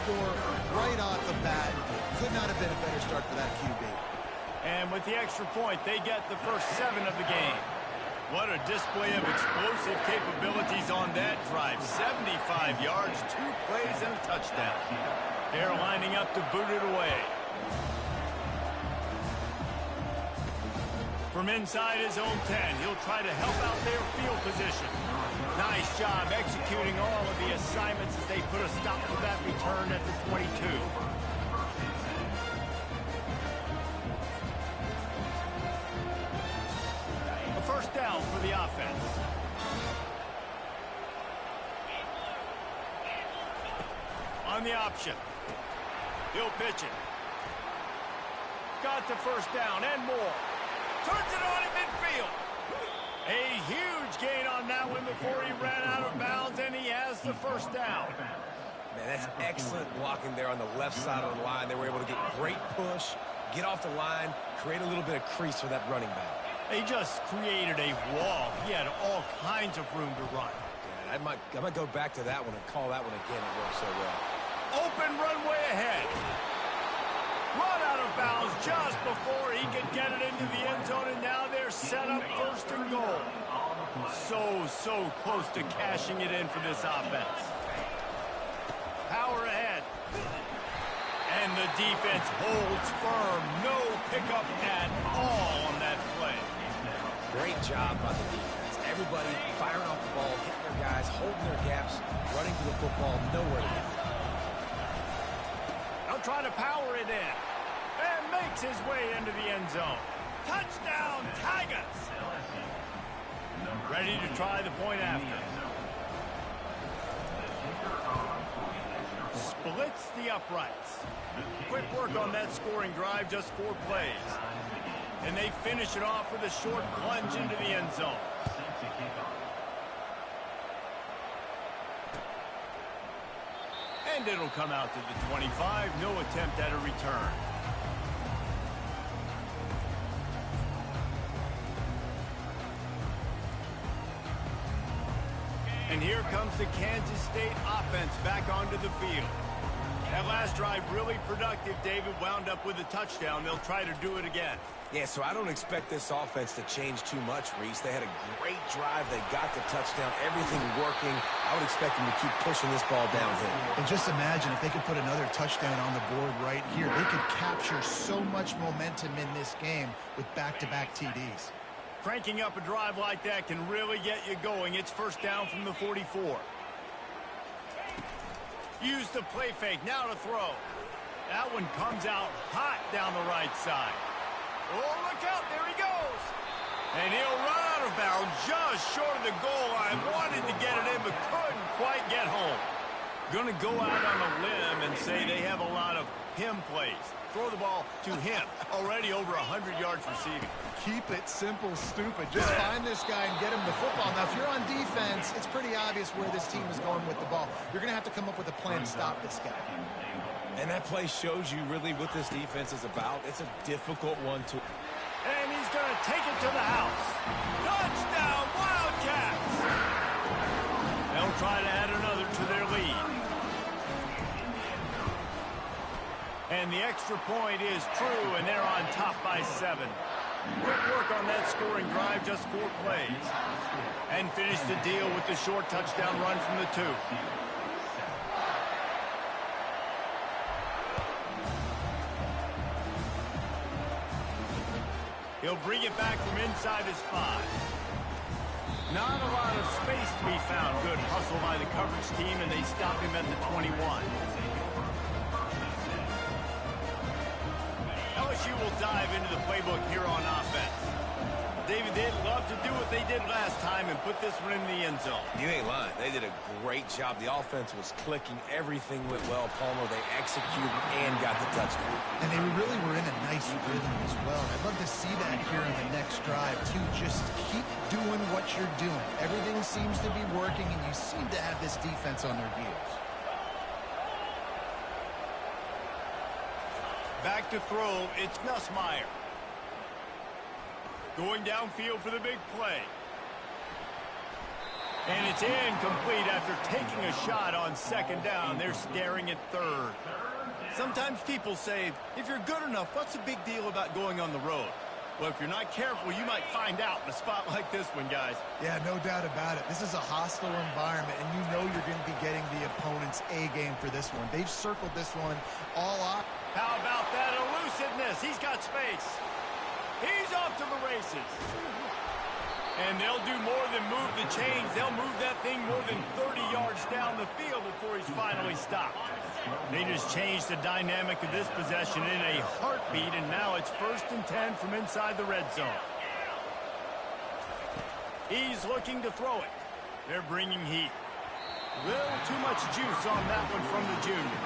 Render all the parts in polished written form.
score right off the bat. Could not have been a better start for that QB. And with the extra point, they get the first 7 of the game. What a display of explosive capabilities on that drive. 75 yards, 2 plays, and a touchdown. They're lining up to boot it away. From inside his own 10, he'll try to help out their field position. Nice job executing all of the assignments as they put a stop to that return at the 22. A first down for the offense. On the option. He'll pitch it. Got the first down and more. Turns it on in midfield. A huge gain on that one before he ran out of bounds, and he has the first down. Man, that's excellent blocking there on the left side of the line. They were able to get great push, get off the line, create a little bit of crease for that running back. They just created a wall. He had all kinds of room to run. Yeah, I might go back to that one and call that one again. It worked so well. Open runway ahead. Run out of bounds just before he could get it into the end zone, and now they're set up first and goal. So close to cashing it in for this offense. Power ahead. And the defense holds firm. No pickup at all on that play. Great job by the defense. Everybody firing off the ball, hitting their guys, holding their gaps, running to the football, nowhere to go. They'll try to power it in. And makes his way into the end zone. Touchdown, Tigers! Ready to try the point after. Splits the uprights. Quick work on that scoring drive, just 4 plays. And they finish it off with a short plunge into the end zone. And it'll come out to the 25. No attempt at a return. And here comes the Kansas State offense back onto the field. That last drive really productive. David wound up with a touchdown. They'll try to do it again. Yeah, so I don't expect this offense to change too much, Reese. They had a great drive. They got the touchdown. Everything working. I would expect them to keep pushing this ball downhill. And just imagine if they could put another touchdown on the board right here. They could capture so much momentum in this game with back-to-back TDs. Cranking up a drive like that can really get you going. It's first down from the 44. Use the play fake. Now to throw. That one comes out hot down the right side. Oh, look out. There he goes. And he'll run out of bounds just short of the goal line. Wanted to get it in, but couldn't quite get home. Going to go out on a limb and say they have a lot of him plays. Throw the ball to him. Already over 100 yards receiving. Keep it simple, stupid. Just find this guy and get him the football. Now, if you're on defense, it's pretty obvious where this team is going with the ball. You're going to have to come up with a plan to stop this guy. And that play shows you really what this defense is about. It's a difficult one to... And he's going to take it to the house. Touchdown, Wildcats! They'll try to add another to their lead. And the extra point is true, and they're on top by 7. Quick work on that scoring drive, just 4 plays. And finish the deal with the short touchdown run from the 2. He'll bring it back from inside his 5. Not a lot of space to be found. Good hustle by the coverage team, and they stop him at the 21. LSU will dive into the playbook here on offense. David, they'd love to do what they did last time and put this one in the end zone. You ain't lying. They did a great job. The offense was clicking. Everything went well. Palmer, they executed and got the touchdown. And they really were in a nice rhythm as well. I'd love to see that here on the next drive, too. Just keep doing what you're doing. Everything seems to be working, and you seem to have this defense on their heels. Back to throw, it's Nussmeier. Going downfield for the big play. And it's incomplete after taking a shot on second down. They're staring at third. Sometimes people say, if you're good enough, what's the big deal about going on the road? Well, if you're not careful, you might find out in a spot like this one, guys. Yeah, no doubt about it. This is a hostile environment, and you know you're going to be getting the opponent's A game for this one. They've circled this one all off. How about that elusiveness? He's got space. He's off to the races. And they'll do more than move the chains. They'll move that thing more than 30 yards down the field before he's finally stopped. They just changed the dynamic of this possession in a heartbeat, and now it's 1st and 10 from inside the red zone. He's looking to throw it. They're bringing heat. Little too much juice on that one from the junior.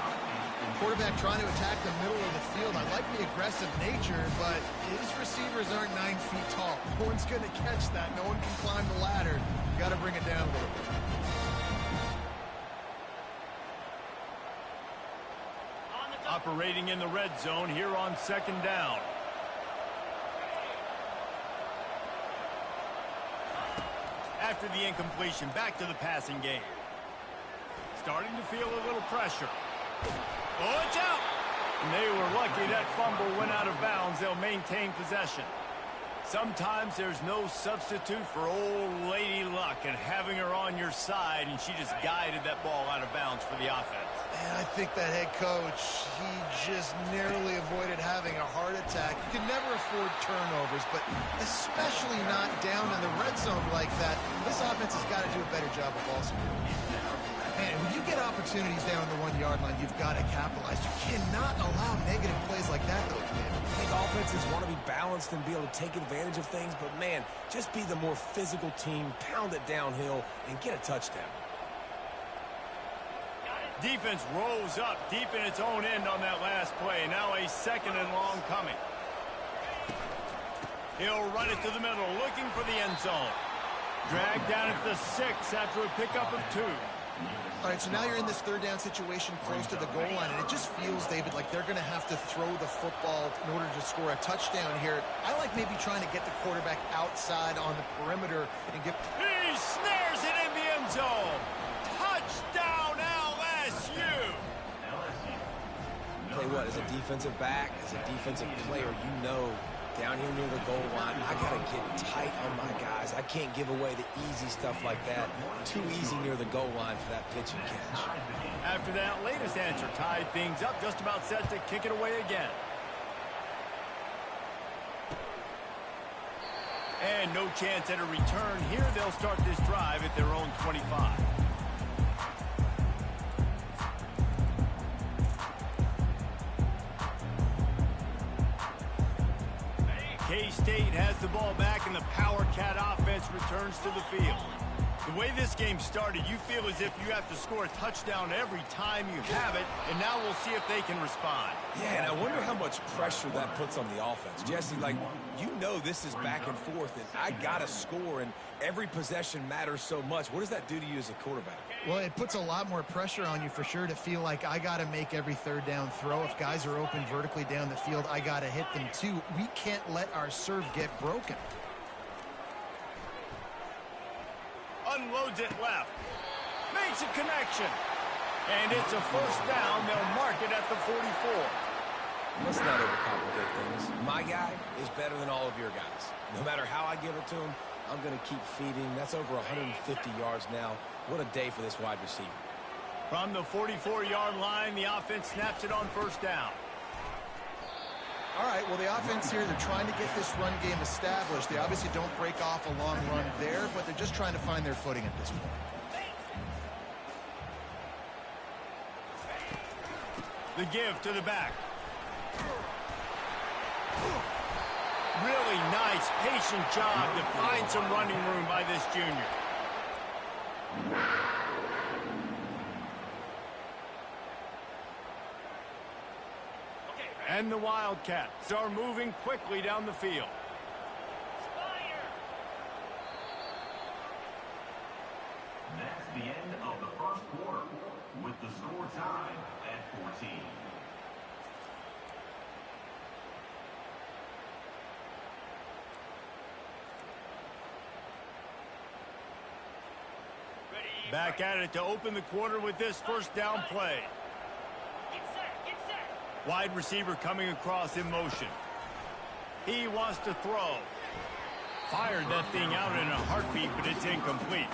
Quarterback trying to attack the middle of the field. I like the aggressive nature, but his receivers aren't 9 feet tall. No one's going to catch that. No one can climb the ladder. You got to bring it down a little bit. Operating in the red zone here on 2nd down. After the incompletion, back to the passing game. Starting to feel a little pressure. Oh, it's out! And they were lucky that fumble went out of bounds. They'll maintain possession. Sometimes there's no substitute for old Lady Luck, and having her on your side, and she just guided that ball out of bounds for the offense. And I think that head coach, he just narrowly avoided having a heart attack. You can never afford turnovers, but especially not down in the red zone like that. This offense has got to do a better job of ball security. And when you get opportunities down the 1-yard line, you've got to capitalize. You cannot allow negative plays like that, though, kid. I think offenses want to be balanced and be able to take advantage of things, but, man, just be the more physical team, pound it downhill, and get a touchdown. Defense rolls up deep in its own end on that last play. Now a 2nd and long coming. He'll run it to the middle, looking for the end zone. Dragged down at the 6 after a pickup of 2. All right, so now you're in this 3rd down situation close to the goal line, and it just feels, David, like they're going to have to throw the football in order to score a touchdown here. I like maybe trying to get the quarterback outside on the perimeter and get... He snares it in the end zone. Touchdown, LSU. Tell you what, as a defensive back, as a defensive player, you know down here near the goal line, I got to get tight on my guys. I can't give away the easy stuff like that. Too easy near the goal line for that pitch and catch. After that latest answer tied things up, just about set to kick it away again. And no chance at a return here. They'll start this drive at their own 25. K-State has the ball back, and the Power Cat offense returns to the field. The way this game started, you feel as if you have to score a touchdown every time you have it, and now we'll see if they can respond. Yeah, and I wonder how much pressure that puts on the offense. Jesse, like, you know this is back and forth, and I got to score, and every possession matters so much. What does that do to you as a quarterback? Well, it puts a lot more pressure on you for sure to feel like I got to make every 3rd down throw. If guys are open vertically down the field, I got to hit them too. We can't let our serve get broken. Unloads it left. Makes a connection. And it's a 1st down. They'll mark it at the 44. Let's not overcomplicate things. My guy is better than all of your guys. No matter how I give it to him, I'm going to keep feeding. That's over 150 yards now. What a day for this wide receiver. From the 44-yard line, the offense snaps it on 1st down. All right, well, the offense here, they're trying to get this run game established. They obviously don't break off a long run there, but they're just trying to find their footing at this point. The give to the back. Really nice, patient job to find some running room by this junior. And the Wildcats are moving quickly down the field. That's the end of the 1st quarter, with the score tied at 14. Back at it to open the quarter with this first down play. Wide receiver coming across in motion. He wants to throw. Fired that thing out in a heartbeat, but it's incomplete.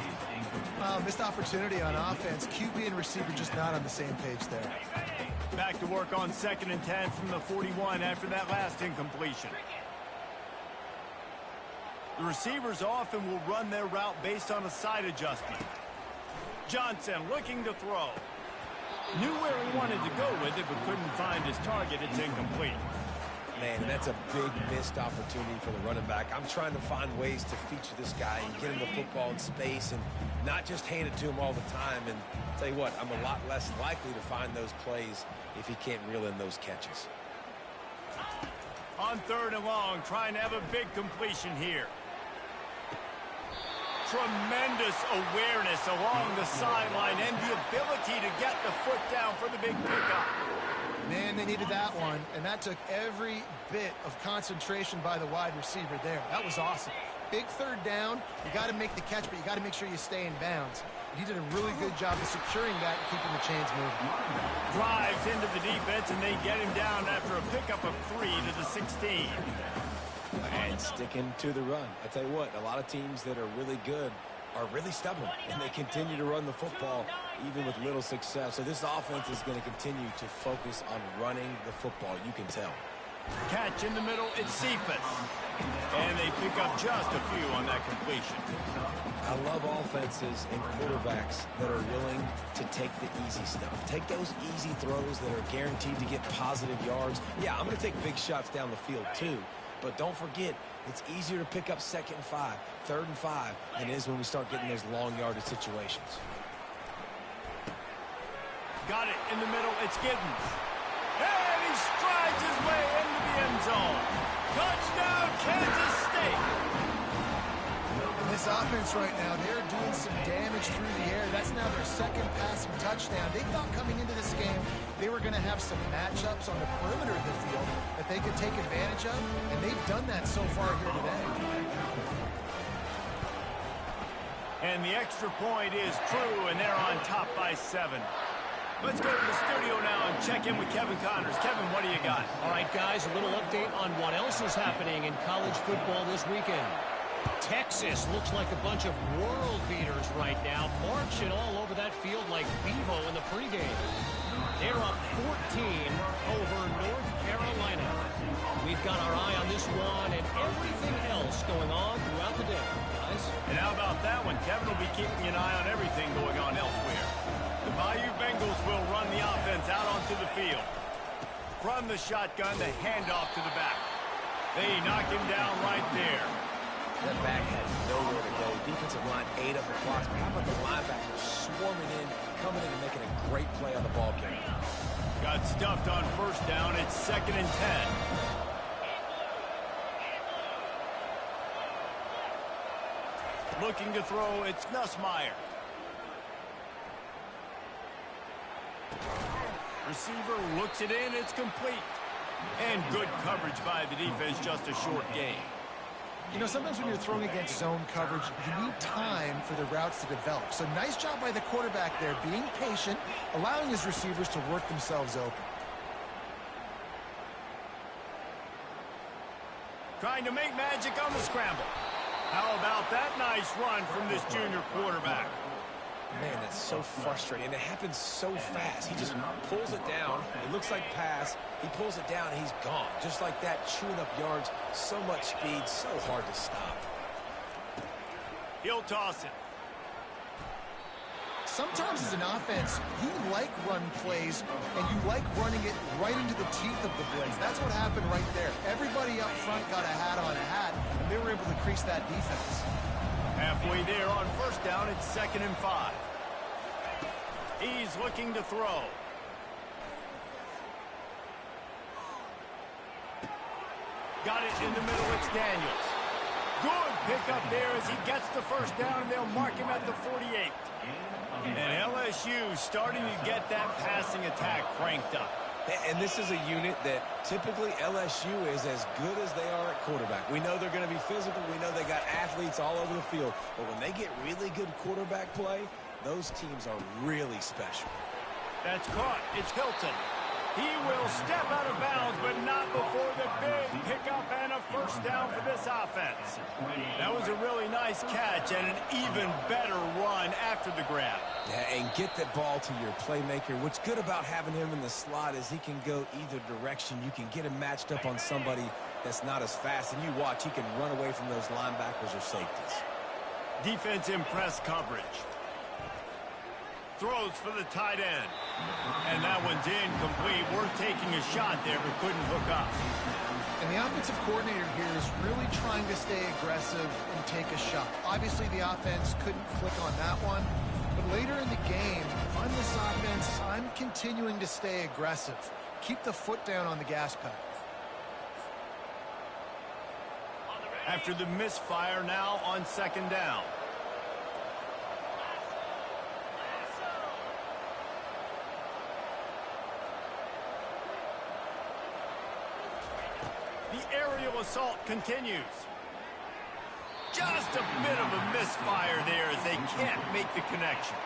Missed opportunity on offense. QB and receiver just not on the same page there. Back to work on 2nd and 10 from the 41 after that last incompletion. The receivers often will run their route based on a side adjustment. Johnson looking to throw. Knew where he wanted to go with it, but couldn't find his target. It's incomplete. Man, that's a big missed opportunity for the running back. I'm trying to find ways to feature this guy and get him the football in space and not just hand it to him all the time. And tell you what, I'm a lot less likely to find those plays if he can't reel in those catches. On 3rd and long, trying to have a big completion here. Tremendous awareness along the sideline and the ability to get the foot down for the big pickup. Man, they needed that one, and that took every bit of concentration by the wide receiver there. That was awesome. Big 3rd down. You got to make the catch, but you got to make sure you stay in bounds. And he did a really good job of securing that and keeping the chains moving. Drives into the defense, and they get him down after a pickup of 3 to the 16. And sticking to the run. I tell you what, a lot of teams that are really good are really stubborn, and they continue to run the football even with little success. So this offense is going to continue to focus on running the football. You can tell. Catch in the middle, it's Cephas. And they pick up just a few on that completion. I love offenses and quarterbacks that are willing to take the easy stuff. Take those easy throws that are guaranteed to get positive yards. Yeah, I'm going to take big shots down the field too. But don't forget, it's easier to pick up 2nd and 5, 3rd and 5 than it is when we start getting those long yardage situations. Got it in the middle, it's Giddens. And he strides his way into the end zone. Touchdown, Kansas State. And this offense right now, they're doing some damage through the air. That's now their 2nd passing touchdown. They thought coming into this game they were going to have some matchups on the perimeter of the field that they could take advantage of, and they've done that so far here today. And the extra point is true, and they're on top by 7. Let's go to the studio now and check in with Kevin Connors. Kevin, what do you got? All right, guys, a little update on what else is happening in college football this weekend. Texas looks like a bunch of world beaters right now, marching all over that field like Bevo in the pregame. They're up 14 over North Carolina. We've got our eye on this one and everything else going on throughout the day, guys. And how about that one? Kevin will be keeping an eye on everything going on elsewhere. The Bayou Bengals will run the offense out onto the field. From the shotgun, the handoff to the back. They knock him down right there. That back had nowhere to go. Defensive line ate up the blocks. But how about the linebacker swarming in, coming in and making a great play on the ball game? Got stuffed on 1st down. It's 2nd and 10. Looking to throw, it's Nussmeier. Receiver looks it in, it's complete. And good coverage by the defense, just a short gain. You know, sometimes when you're throwing against zone coverage, you need time for the routes to develop. So nice job by the quarterback there, being patient, allowing his receivers to work themselves open. Trying to make magic on the scramble. How about that nice run from this junior quarterback? Man, that's so frustrating. And it happens so fast. He just pulls it down. It looks like pass. He pulls it down, and he's gone. Just like that, chewing up yards. So much speed, so hard to stop. He'll toss it. Sometimes as an offense, you like run plays, and you like running it right into the teeth of the blitz. That's what happened right there. Everybody up front got a hat on a hat, and they were able to crease that defense. Halfway there on 1st down, it's 2nd and 5. He's looking to throw. Got it in the middle, it's Daniels. Good pickup there as he gets the 1st down, and they'll mark him at the 48. And LSU starting to get that passing attack cranked up. And this is a unit that typically LSU is as good as they are at quarterback. We know they're going to be physical. We know they got athletes all over the field. But when they get really good quarterback play, Those teams are really special. That's caught. It's Hilton. He will step out of bounds, but not before the big pickup and a first down for this offense. That was a really nice catch and an even better run after the grab. Yeah, and get that ball to your playmaker. What's good about having him in the slot is he can go either direction. You can get him matched up on somebody that's not as fast, and you watch, he can run away from those linebackers or safeties. Defense in press coverage. Throws for the tight end. And that one's incomplete. Worth taking a shot there, but couldn't hook up. And the offensive coordinator here is really trying to stay aggressive and take a shot. Obviously, the offense couldn't click on that one. But later in the game, if I'm this offense, I'm continuing to stay aggressive. Keep the foot down on the gas pedal. After the misfire, now on second down. The aerial assault continues. Just a bit of a misfire there as they can't make the connection.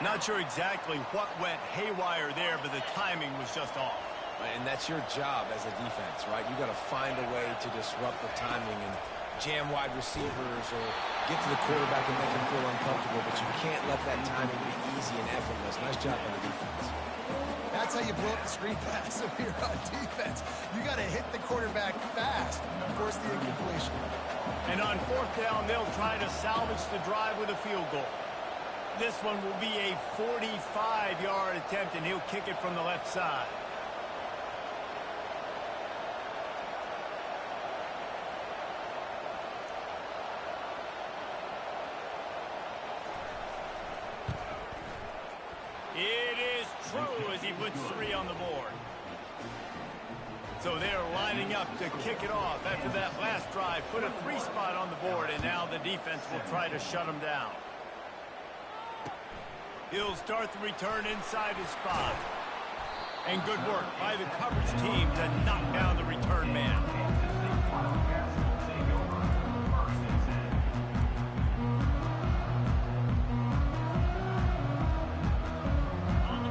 Not sure exactly what went haywire there, but the timing was just off. And that's your job as a defense, right? You got to find a way to disrupt the timing and jam wide receivers or get to the quarterback and make him feel uncomfortable, but you can't let that timing be easy and effortless. Nice job on the defense. That's how you blow up the screen pass if you're on defense. You got to hit the quarterback fast and force the incompletion. And on fourth down, they'll try to salvage the drive with a field goal. This one will be a 45-yard attempt, and he'll kick it from the left side. It is true as he puts 3 on the board. So they're lining up to kick it off after that last drive. Put a 3 spot on the board, and now the defense will try to shut them down. He'll start the return inside his 5. And good work by the coverage team to knock down the return man.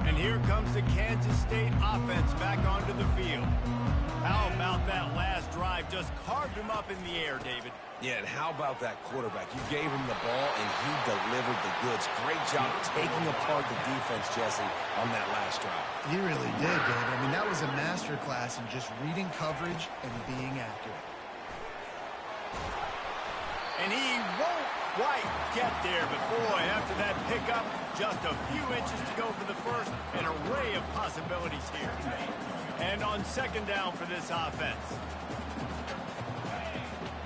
And here comes the Kansas State offense back onto the field. How about that last drive? Just carved him up in the air, David. Yeah, and how about that quarterback? You gave him the ball, and he delivered the goods. Great job taking apart the defense, Jesse, on that last drive. He really did, David. I mean, that was a masterclass in just reading coverage and being accurate. And he won't quite get there, but boy, after that pickup, just a few inches to go for the first. An array of possibilities here. And on second down for this offense.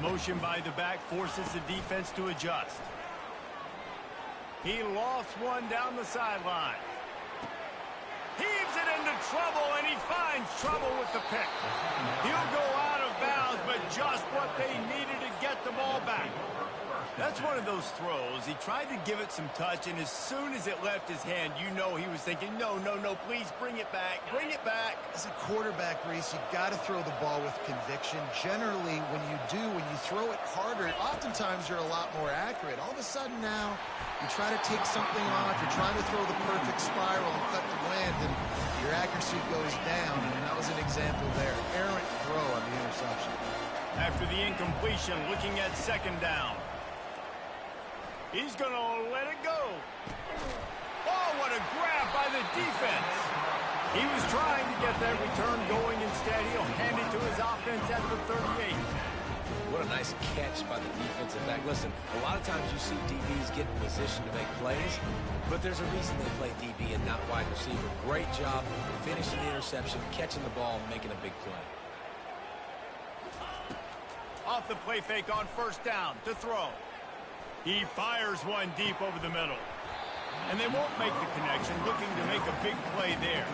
Motion by the back forces the defense to adjust. He lost one down the sideline. Heaves it into trouble, and he finds trouble with the pick. He'll go out of bounds, but just what they needed to get the ball back. That's one of those throws. He tried to give it some touch, and as soon as it left his hand, you know he was thinking, no, no, no, please bring it back, bring it back. As a quarterback, Reese, you got to throw the ball with conviction. Generally, when you do, when you throw it harder, oftentimes you're a lot more accurate. All of a sudden now, you try to take something off, you're trying to throw the perfect spiral and cut the wind, and your accuracy goes down, and that was an example there. Errant throw on the interception. After the incompletion, looking at second down. He's going to let it go. Oh, what a grab by the defense. He was trying to get that return going. Instead, he'll hand it to his offense at the 38. What a nice catch by the defensive back. Listen, a lot of times you see DBs get in position to make plays, but there's a reason they play DB and not wide receiver. Great job finishing the interception, catching the ball, and making a big play. Off the play fake on first down to throw. He fires one deep over the middle. And they won't make the connection, looking to make a big play there.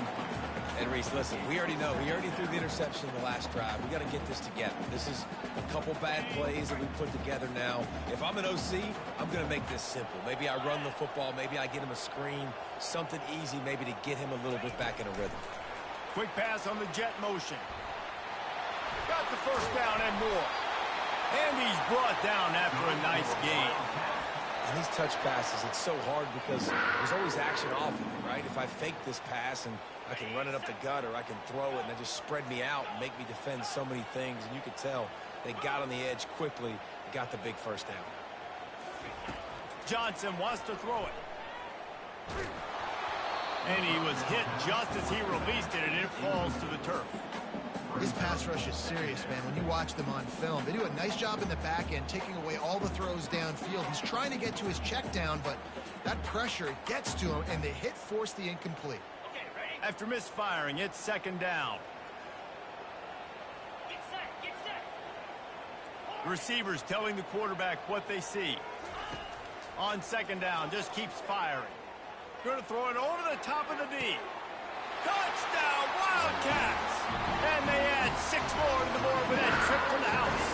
And Reese, listen, we already know. He already threw the interception in the last drive. We got to get this together. This is a couple bad plays that we put together now. If I'm an OC, I'm going to make this simple. Maybe I run the football. Maybe I get him a screen. Something easy maybe to get him a little bit back in a rhythm. Quick pass on the jet motion. Got the first down and more. And he's brought down after a nice gain. On these touch passes, it's so hard because there's always action off of it, right? If I fake this pass and I can run it up the gut or I can throw it and they just spread me out and make me defend so many things, and you could tell they got on the edge quickly, got the big first down. Johnson wants to throw it. And he was hit just as he released it, and it falls to the turf. His pass rush is serious, man. When you watch them on film, they do a nice job in the back end, taking away all the throws downfield. He's trying to get to his check down, but that pressure gets to him, and the hit forced the incomplete. After misfiring, it's second down. Get set. Receivers telling the quarterback what they see. On second down, just keeps firing. Going to throw it over the top of the D. Touchdown, Wildcats! And they add 6 more to the board with that trip to the house.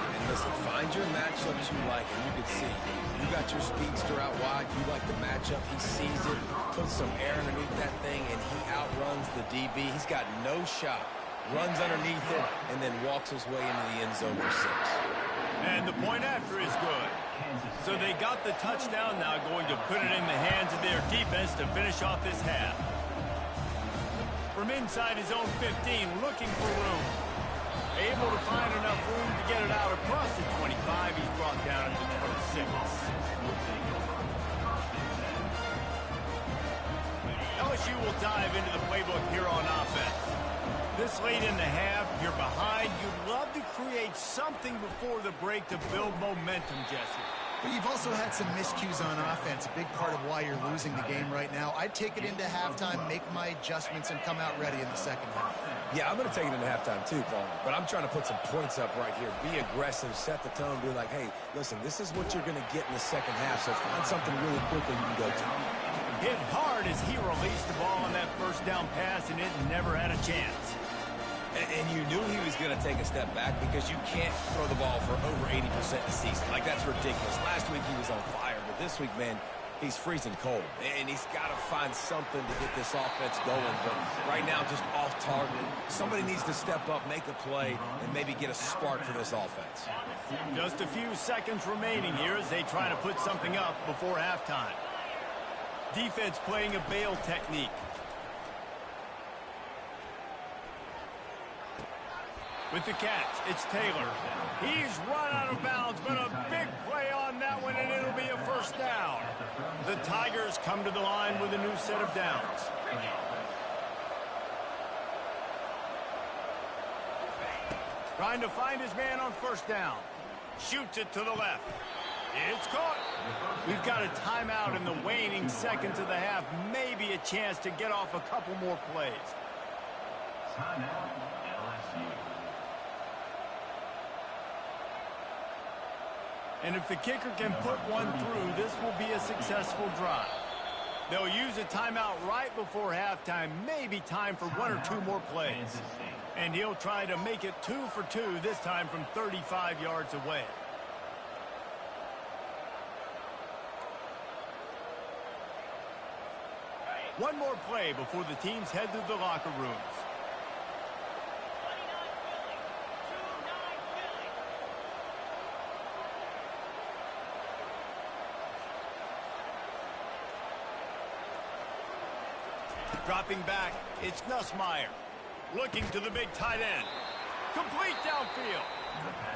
And listen, find your matchups you like, and you can see. You got your speedster out wide. You like the matchup. He sees it, puts some air underneath that thing, and he outruns the DB. He's got no shot. Runs underneath it, and then walks his way into the end zone for 6. And the point after is good. So they got the touchdown, now going to put it in the hands of their defense to finish off this half. From inside his own 15, looking for room. Able to find enough room to get it out across the 25. He's brought down at the 26. LSU will dive into the playbook here on offense. This late in the half, you're behind. You'd love to create something before the break to build momentum, Jesse. But you've also had some miscues on offense, a big part of why you're losing the game right now. I'd take it into halftime, make my adjustments, and come out ready in the second half. Yeah, I'm going to take it into halftime too, Paul. But I'm trying to put some points up right here. Be aggressive, set the tone, be like, hey, listen, this is what you're going to get in the second half, so find something really quickly you can go to. Hit hard as he released the ball on that first down pass, and it never had a chance. And you knew he was going to take a step back because you can't throw the ball for over 80% of the season. Like, that's ridiculous. Last week he was on fire, but this week, man, he's freezing cold. And he's got to find something to get this offense going. But right now, just off target. Somebody needs to step up, make a play, and maybe get a spark for this offense. Just a few seconds remaining here as they try to put something up before halftime. Defense playing a bail technique. With the catch, it's Taylor. He's run out of bounds, but a big play on that one, and it'll be a first down. The Tigers come to the line with a new set of downs. Trying to find his man on first down. Shoots it to the left. It's caught. We've got a timeout in the waning seconds of the half. Maybe a chance to get off a couple more plays. Timeout, LSU. And if the kicker can put one through, this will be a successful drive. They'll use a timeout right before halftime, maybe time for 1 or 2 more plays. And he'll try to make it 2 for 2, this time from 35 yards away. One more play before the teams head to the locker rooms. Dropping back, it's Nussmeier. Looking to the big tight end. Complete downfield.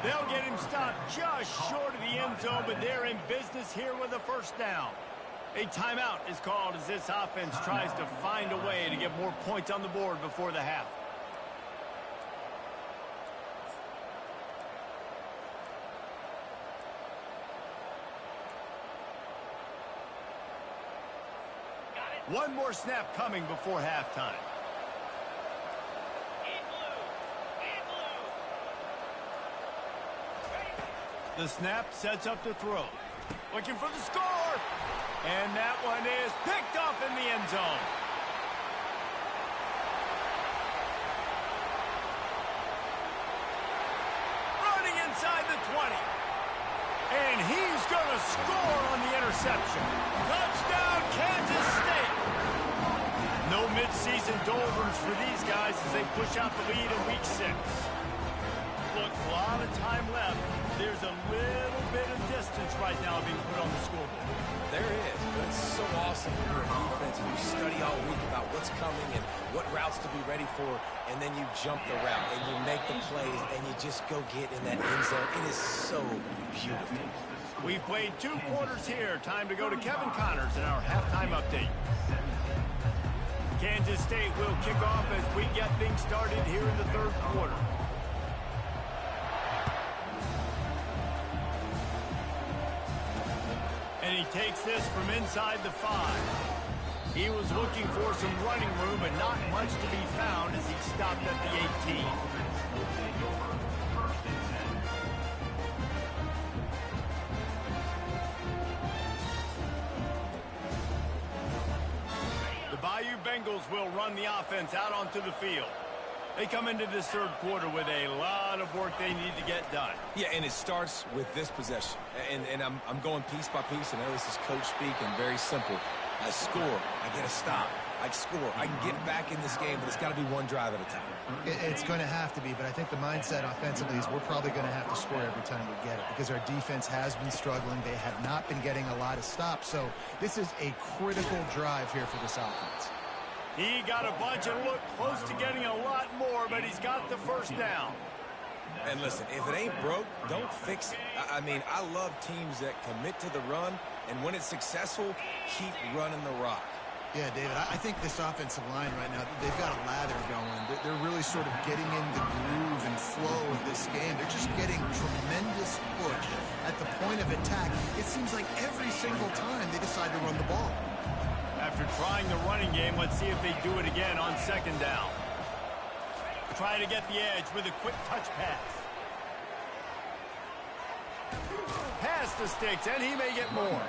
They'll get him stopped just short of the end zone, but they're in business here with a first down. A timeout is called as this offense tries to find a way to get more points on the board before the half. One more snap coming before halftime. The snap sets up to throw. Looking for the score. And that one is picked off in the end zone. Running inside the 20. And he's going to score on the interception. Touchdown, Kansas State. No midseason doldrums for these guys as they push out the lead in Week 6. Look, a lot of time left. There's a little bit of distance right now being put on the scoreboard. There is, but it's so awesome when you're a defense and you study all week about what's coming and what routes to be ready for, and then you jump the route and you make the plays and you just go get in that end zone. It is so beautiful. We've played 2 quarters here. Time to go to Kevin Connors in our halftime update. Kansas State will kick off as we get things started here in the 3rd quarter. And he takes this from inside the 5. He was looking for some running room, but not much to be found as he stopped at the 18. The Bayou Bengals will run the offense out onto the field. They come into this 3rd quarter with a lot of work they need to get done. Yeah, and it starts with this possession. And I'm going piece by piece. I know this is coach speak and very simple. I score. I get a stop. I score. I can get back in this game, but it's got to be one drive at a time. It's going to have to be, but I think the mindset offensively is we're probably going to have to score every time we get it because our defense has been struggling. They have not been getting a lot of stops. So this is a critical drive here for this offense. He got a bunch and looked close to getting a lot more, but he's got the first down. And listen, if it ain't broke, don't fix it. I mean, I love teams that commit to the run, and when it's successful, keep running the rock. Yeah, David, I think this offensive line right now, they've got a lather going. They're really sort of getting in the groove and flow of this game. They're just getting tremendous push at the point of attack. It seems like every single time they decide to run the ball. After trying the running game, let's see if they do it again on 2nd down. Try to get the edge with a quick touch pass. Pass the sticks, and he may get more.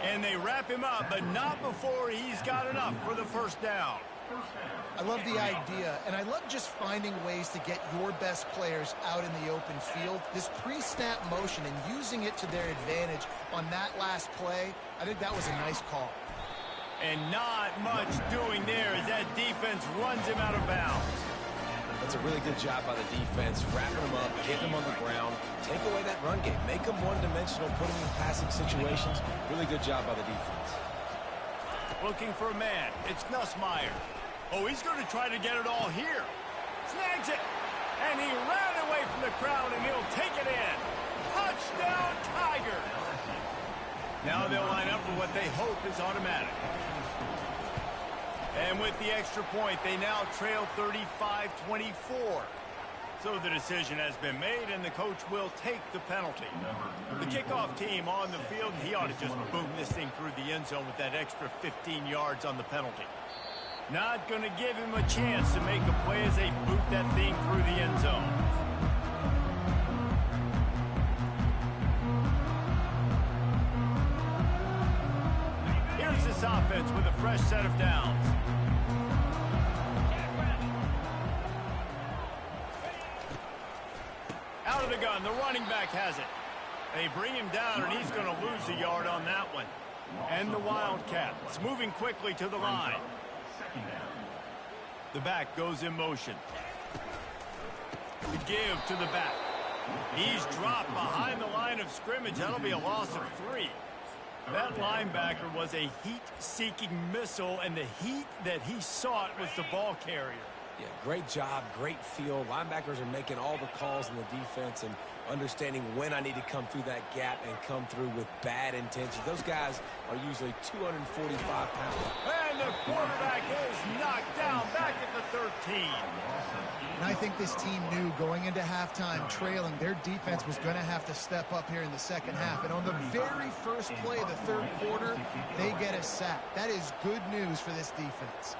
And they wrap him up, but not before he's got enough for the first down. I love the idea, and I love just finding ways to get your best players out in the open field. This pre-snap motion and using it to their advantage on that last play, I think that was a nice call. And not much doing there as that defense runs him out of bounds. That's a really good job by the defense, wrapping them up, getting them on the ground, take away that run game, make them one-dimensional, put them in passing situations. Really good job by the defense. Looking for a man. It's Nussmeier. Oh, he's going to try to get it all here. Snags it. And he ran away from the crowd, and he'll take it in. Touchdown, Tigers. Now they'll line up for what they hope is automatic. And with the extra point, they now trail 35-24. So the decision has been made, and the coach will take the penalty. The kickoff team on the field, he ought to just boom this thing through the end zone with that extra 15 yards on the penalty. Not going to give him a chance to make a play as they boot that thing through the end zone. Here's this offense with a fresh set of downs. Out of the gun, the running back has it. They bring him down, and he's going to lose a yard on that one. And the Wildcats moving quickly to the line. The back goes in motion. The give to the back. He's dropped behind the line of scrimmage. That'll be a loss of 3. That linebacker was a heat-seeking missile, and the heat that he sought was the ball carrier. Yeah, great job, great feel. Linebackers are making all the calls in the defense and understanding when I need to come through that gap and come through with bad intentions. Those guys are usually 245 pounds. And the quarterback is knocked down back at the 13. And I think this team knew going into halftime trailing, their defense was going to have to step up here in the second half. And on the very first play of the third quarter, they get a sack. That is good news for this defense.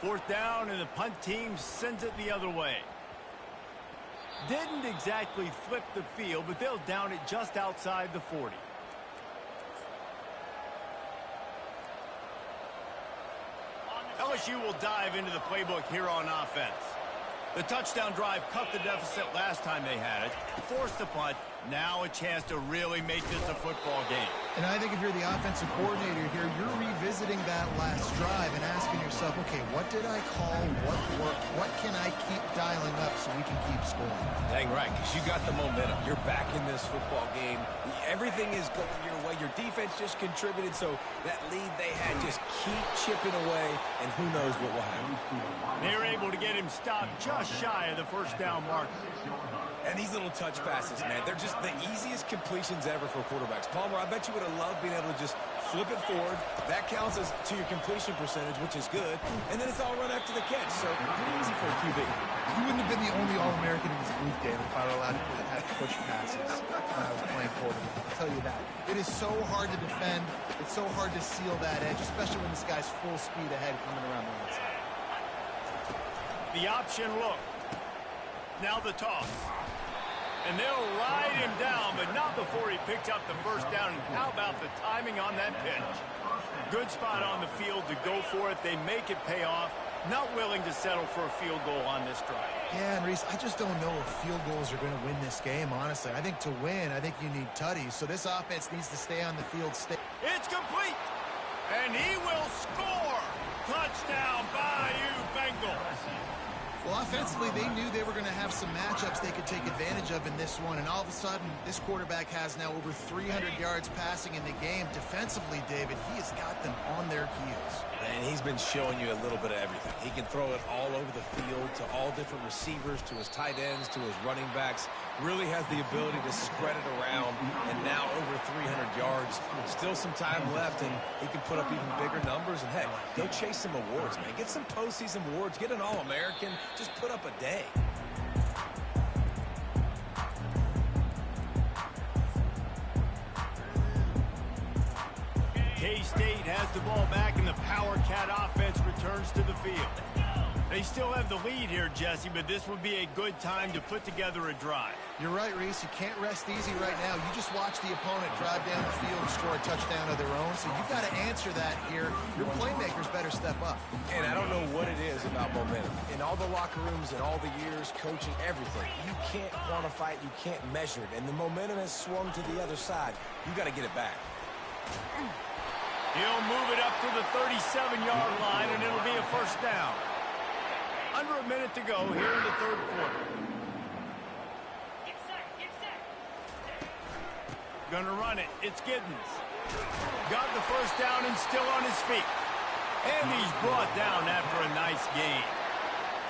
Fourth down, and the punt team sends it the other way. Didn't exactly flip the field, but they'll down it just outside the 40. LSU will dive into the playbook here on offense. The touchdown drive cut the deficit last time they had it, forced the punt. Now a chance to really make this a football game. And I think if you're the offensive coordinator here, you're revisiting that last drive and asking yourself, okay, what did I call? What worked? What can I keep dialing up so we can keep scoring? Dang right, because you got the momentum. You're back in this football game. Everything is going your way. Your defense just contributed, so that lead they had, just keep chipping away, and who knows what will happen. They were able to get him stopped just shy of the first down mark. And these little touch passes, man, they're just the easiest completions ever for quarterbacks. Palmer, I bet you would have loved being able to just flip it forward. That counts as to your completion percentage, which is good. And then it's all run after the catch, so pretty easy for a QB. You wouldn't have been the only All-American in this group, David, if I were allowed to have push passes when I was playing quarterback. I'll tell you that. It is so hard to defend. It's so hard to seal that edge, especially when this guy's full speed ahead coming around the outside. The option look. Now the toss. And they'll ride him down, but not before he picks up the first down. And how about the timing on that pitch? Good spot on the field to go for it. They make it pay off. Not willing to settle for a field goal on this drive. Yeah, and Reese, I just don't know if field goals are going to win this game, honestly. I think to win, I think you need tutties. So this offense needs to stay on the field. It's complete. And he will score. Touchdown, Bayou Bengals. Well, offensively, they knew they were going to have some matchups they could take advantage of in this one. And all of a sudden, this quarterback has now over 300 yards passing in the game. Defensively, David, he has got them on their heels. And he's been showing you a little bit of everything. He can throw it all over the field to all different receivers, to his tight ends, to his running backs. Really has the ability to spread it around. And now over 300 yards. Still some time left, and he can put up even bigger numbers. And, heck, go chase some awards, man. Get some postseason awards. Get an All-American. Just put up a day. K-State has the ball back, and the Power Cat offense returns to the field. They still have the lead here, Jesse, but this would be a good time to put together a drive. You're right, Reese. You can't rest easy right now. You just watch the opponent drive down the field and score a touchdown of their own, so you've got to answer that here. Your playmakers better step up. And I don't know what it is about momentum. In all the locker rooms and all the years, coaching, everything, you can't quantify it, you can't measure it. And the momentum has swung to the other side. You got to get it back. He'll move it up to the 37-yard line, and it'll be a first down. Under a minute to go here in the third quarter. Gonna run it. It's Giddens. Got the first down and still on his feet. And he's brought down after a nice gain.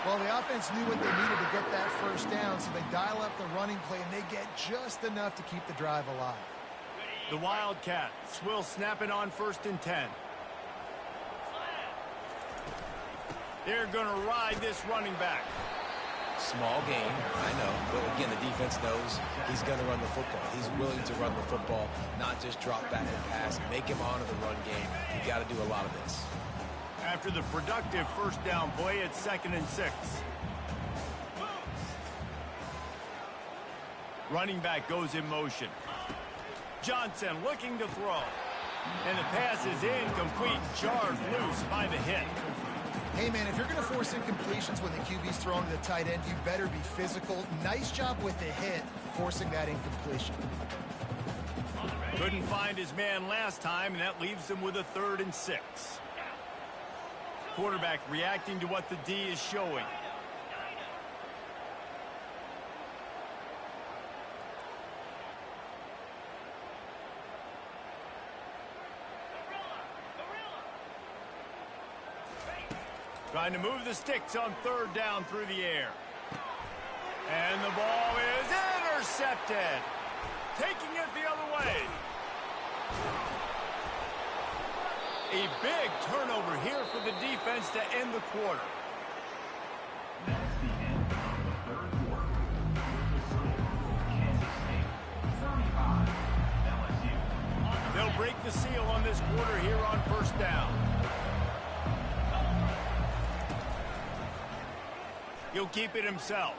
Well, the offense knew what they needed to get that first down, so they dial up the running play, and they get just enough to keep the drive alive. The Wildcats will snap it on 1st and 10. They're going to ride this running back. Small gain, I know. But again, the defense knows he's going to run the football. He's willing to run the football, not just drop back and pass. Make him honor the run game. You got to do a lot of this. After the productive first down play, it's 2nd and 6. Running back goes in motion. Johnson looking to throw. And the pass is incomplete, jarred loose by the hit. Hey, man, if you're going to force incompletions when the QB's throwing to the tight end, you better be physical. Nice job with the hit, forcing that incompletion. Couldn't find his man last time, and that leaves him with a 3rd and 6. Quarterback reacting to what the D is showing. Trying to move the sticks on 3rd down through the air. And the ball is intercepted. Taking it the other way. A big turnover here for the defense to end the quarter. That's the end of the third quarter. With the score, Kansas State 35, LSU. They'll break the seal on this quarter here on 1st down. He'll keep it himself.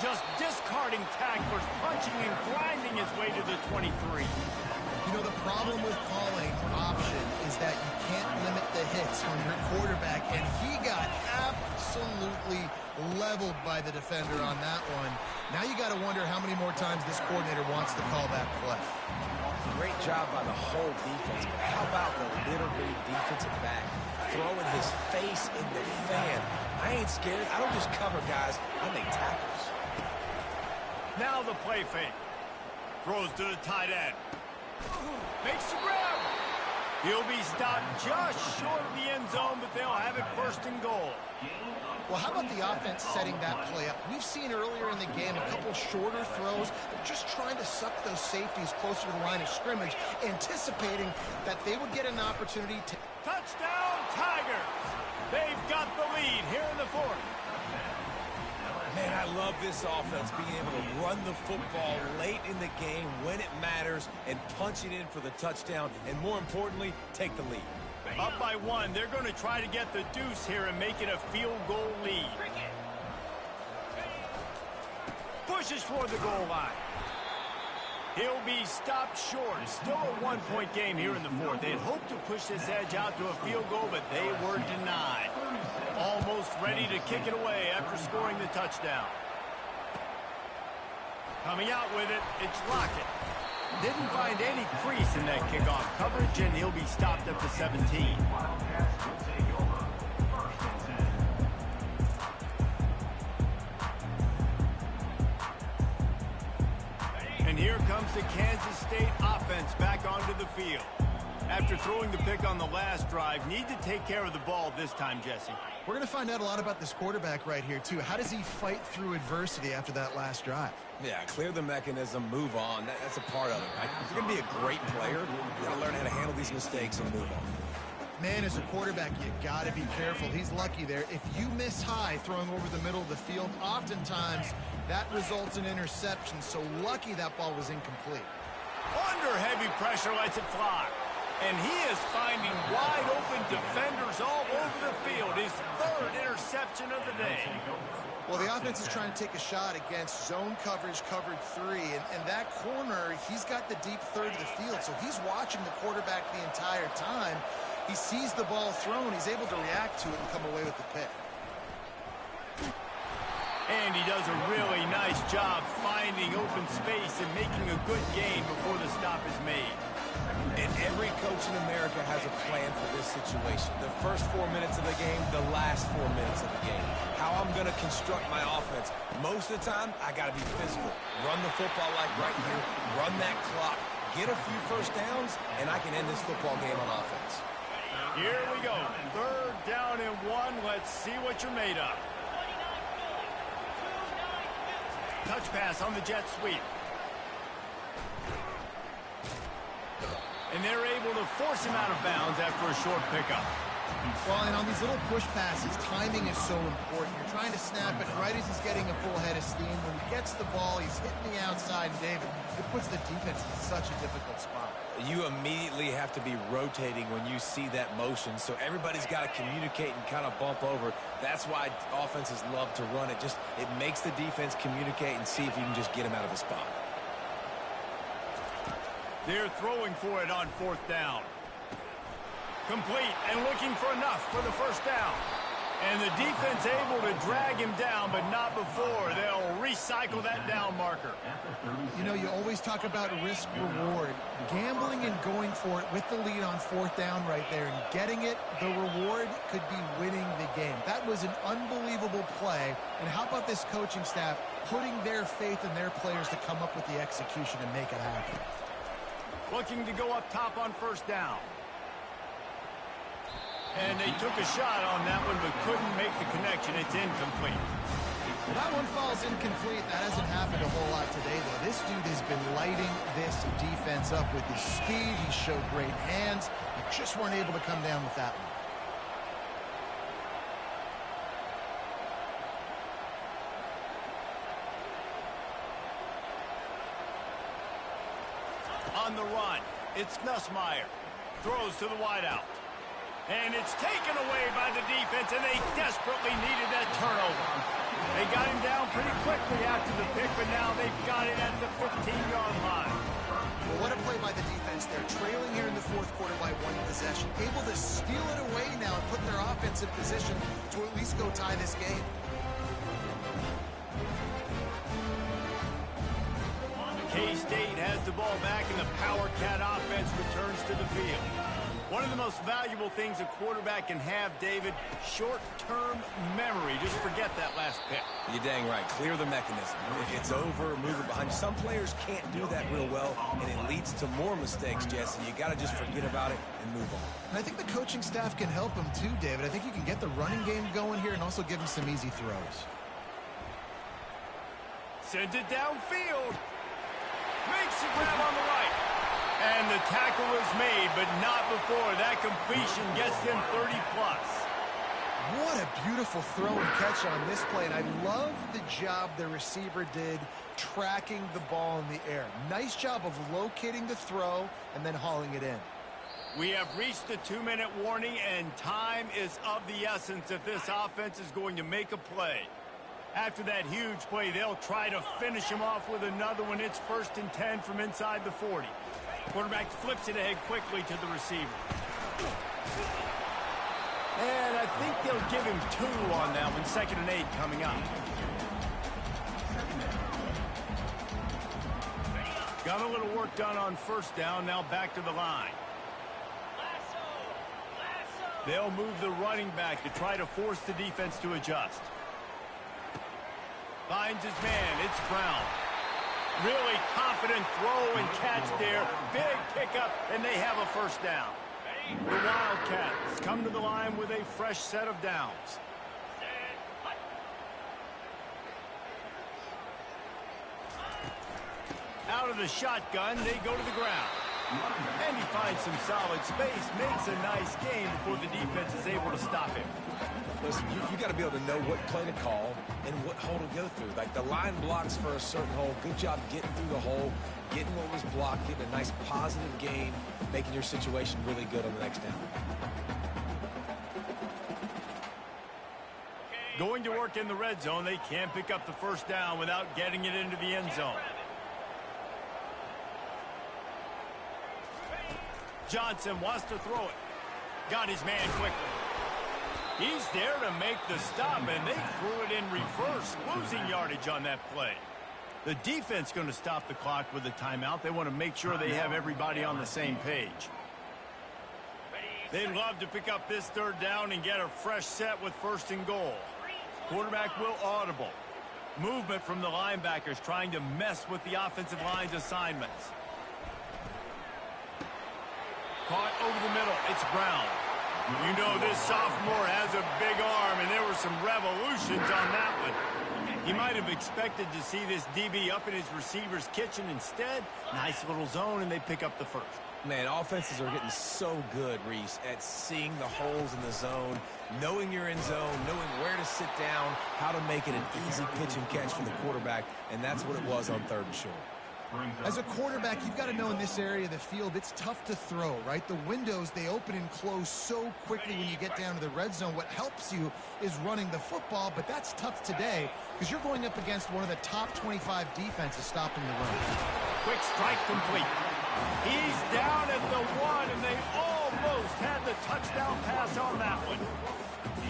Just discarding tacklers, punching and grinding his way to the 23. You know, the problem with calling option is that you can't limit the hits on your quarterback, and he got absolutely absolutely leveled by the defender on that one. Now you got to wonder how many more times this coordinator wants to call that play. Great job by the whole defense, but how about the little bitty defensive back throwing his face in the fan? I ain't scared. I don't just cover guys. I make tackles. Now the play fake. Throws to the tight end. Makes the grab. He'll be stopped just short of the end zone, but they'll have it first and goal. Well, how about the offense setting that play up? We've seen earlier in the game a couple shorter throws. They're just trying to suck those safeties closer to the line of scrimmage, anticipating that they would get an opportunity to... Touchdown, Tigers! They've got the lead here in the fourth. Man, I love this offense, being able to run the football late in the game when it matters and punch it in for the touchdown, and more importantly, take the lead. Up by one, they're going to try to get the deuce here and make it a field goal lead. Pushes toward the goal line. He'll be stopped short. Still a one-point game here in the fourth. They'd hoped to push this edge out to a field goal, but they were denied. Almost ready to kick it away after scoring the touchdown. Coming out with it, it's Lockett. Didn't find any crease in that kickoff coverage, and he'll be stopped at the 17. And here comes the Kansas State offense back onto the field. After throwing the pick on the last drive, need to take care of the ball this time, Jesse. We're going to find out a lot about this quarterback right here, too. How does he fight through adversity after that last drive? Yeah, clear the mechanism, move on. That's a part of it, right? If you're going to be a great player, you got to learn how to handle these mistakes and move on. Man, as a quarterback, you got to be careful. He's lucky there. If you miss high throwing over the middle of the field, oftentimes that results in interception. So lucky that ball was incomplete. Under heavy pressure, lets it fly. And he is finding wide-open defenders all over the field. His third interception of the day. Well, the offense is trying to take a shot against zone coverage, covered three. And that corner, he's got the deep third of the field. So he's watching the quarterback the entire time. He sees the ball thrown. He's able to react to it and come away with the pick. And he does a really nice job finding open space and making a good gain before the stop is made. And every coach in America has a plan for this situation. The first 4 minutes of the game, the last 4 minutes of the game. How I'm going to construct my offense. Most of the time, I got to be physical. Run the football like right here. Run that clock. Get a few first downs, and I can end this football game on offense. Here we go. Third down and one. Let's see what you're made of. Touch pass on the jet sweep. And they're able to force him out of bounds after a short pickup. Well, and on these little push passes, timing is so important. You're trying to snap it right as he's getting a full head of steam. When he gets the ball, he's hitting the outside, and David, it puts the defense in such a difficult spot. You immediately have to be rotating when you see that motion, so everybody's got to communicate and kind of bump over. That's why offenses love to run it. It makes the defense communicate and see if you can just get him out of the spot. They're throwing for it on fourth down. Complete and looking for enough for the first down. And the defense able to drag him down, but not before. They'll recycle that down marker. You know, you always talk about risk-reward. Gambling and going for it with the lead on fourth down right there and getting it, the reward could be winning the game. That was an unbelievable play. And how about this coaching staff putting their faith in their players to come up with the execution and make it happen? Looking to go up top on first down. And they took a shot on that one, but couldn't make the connection. It's incomplete. Well, that one falls incomplete. That hasn't happened a whole lot today, though. This dude has been lighting this defense up with his speed. He showed great hands. They just weren't able to come down with that one. On the run, it's Nussmeier. Throws to the wideout. And it's taken away by the defense, and they desperately needed that turnover. They got him down pretty quickly after the pick, but now they've got it at the 15-yard line. Well, what a play by the defense there. Trailing here in the fourth quarter by one possession. Able to steal it away now and put their offense defensive position to at least go tie this game. K-State has the ball back, and the Power Cat offense returns to the field. One of the most valuable things a quarterback can have, David, short-term memory. Just forget that last pick. You're dang right. Clear the mechanism. It's over, move it behind you. Some players can't do that real well, and it leads to more mistakes, Jesse. You got to just forget about it and move on. And I think the coaching staff can help him too, David. I think you can get the running game going here and also give him some easy throws. Sends it downfield. Makes the grab on the right. And the tackle is made, but not before that completion gets them 30-plus. What a beautiful throw and catch on this play, and I love the job the receiver did tracking the ball in the air. Nice job of locating the throw and then hauling it in. We have reached the 2-minute warning, and time is of the essence if this offense is going to make a play. After that huge play, they'll try to finish him off with another one. It's 1st and 10 from inside the 40. Quarterback flips it ahead quickly to the receiver. And I think they'll give him 2 on that one. 2nd and 8 coming up. Got a little work done on 1st down. Now back to the line. They'll move the running back to try to force the defense to adjust. Finds his man. It's Brown. Really confident throw and catch there. Big pickup, and they have a 1st down. The Wildcats come to the line with a fresh set of downs. Out of the shotgun, they go to the ground. And he finds some solid space, makes a nice game before the defense is able to stop him. Listen, you got to be able to know what play to call and what hole to go through. Like the line blocks for a certain hole. Good job getting through the hole, getting what was blocked, getting a nice positive gain, making your situation really good on the next down. Going to work in the red zone, they can't pick up the 1st down without getting it into the end zone. Johnson wants to throw it. Got his man quickly. He's there to make the stop, and they threw it in reverse, losing yardage on that play. The defense going to stop the clock with a timeout. They want to make sure they have everybody on the same page. They'd love to pick up this 3rd down and get a fresh set with 1st and goal. Quarterback will audible. Movement from the linebackers trying to mess with the offensive line's assignments. Caught over the middle. It's Brown. You know this sophomore has a big arm, and there were some revolutions on that one. He might have expected to see this DB up in his receiver's kitchen. Instead, nice little zone, and they pick up the 1st. Man, offenses are getting so good, Reese, at seeing the holes in the zone, knowing you're in zone, knowing where to sit down, how to make it an easy pitch and catch for the quarterback, and that's what it was on 3rd and short. As a quarterback, you've got to know in this area of the field, it's tough to throw, right? The windows, they open and close so quickly when you get down to the red zone. What helps you is running the football, but that's tough today because you're going up against one of the top 25 defenses stopping the run. Quick strike complete. He's down at the 1, and they almost had the touchdown pass on that one.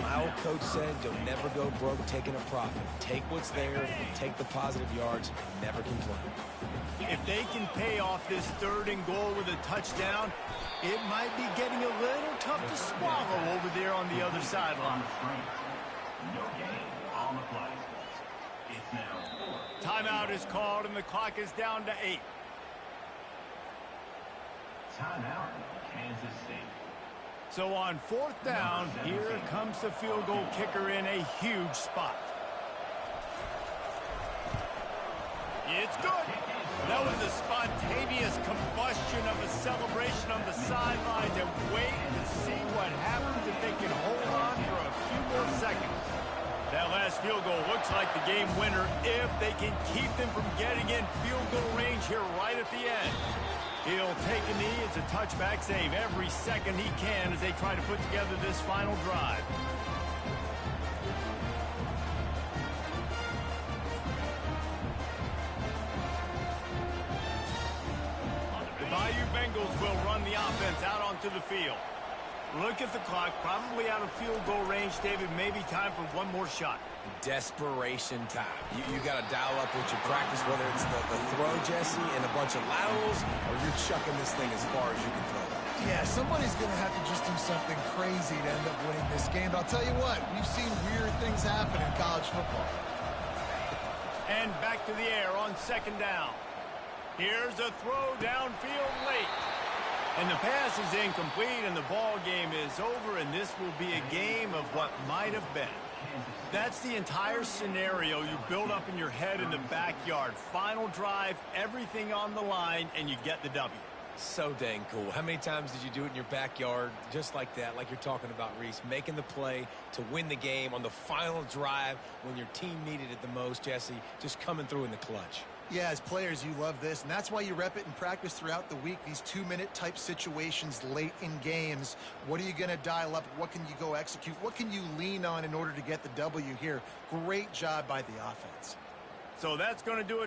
My old coach said, you'll never go broke taking a profit. Take what's there, take the positive yards, never complain. If they can pay off this 3rd and goal with a touchdown, it might be getting a little tough to swallow over there on the other sideline. No gain on the play. It's now 4th. Timeout is called, and the clock is down to 8. Timeout, Kansas State. So on 4th down, here comes the field goal kicker in a huge spot. It's good. That was a spontaneous combustion of a celebration on the sidelines, and wait to see what happens if they can hold on for a few more seconds. That last field goal looks like the game winner if they can keep them from getting in field goal range here right at the end. He'll take a knee. It's a touchback save every second he can as they try to put together this final drive. The Bayou Bengals will run the offense out onto the field. Look at the clock, probably out of field goal range, David. Maybe time for one more shot. Desperation time. You got to dial up what you practice, whether it's the throw, Jesse, and a bunch of laterals, or you're chucking this thing as far as you can throw it. Yeah, somebody's going to have to just do something crazy to end up winning this game. But I'll tell you what, we've seen weird things happen in college football. And back to the air on second down. Here's a throw downfield late. And the pass is incomplete, and the ball game is over, and this will be a game of what might have been. That's the entire scenario you build up in your head in the backyard. Final drive, everything on the line, and you get the W. So dang cool. How many times did you do it in your backyard just like that, like you're talking about, Reese, making the play to win the game on the final drive when your team needed it the most, Jesse, just coming through in the clutch. Yeah, as players, you love this, and that's why you rep it in practice throughout the week, these 2-minute type situations late in games. What are you going to dial up? What can you go execute? What can you lean on in order to get the W here? Great job by the offense. So that's going to do it.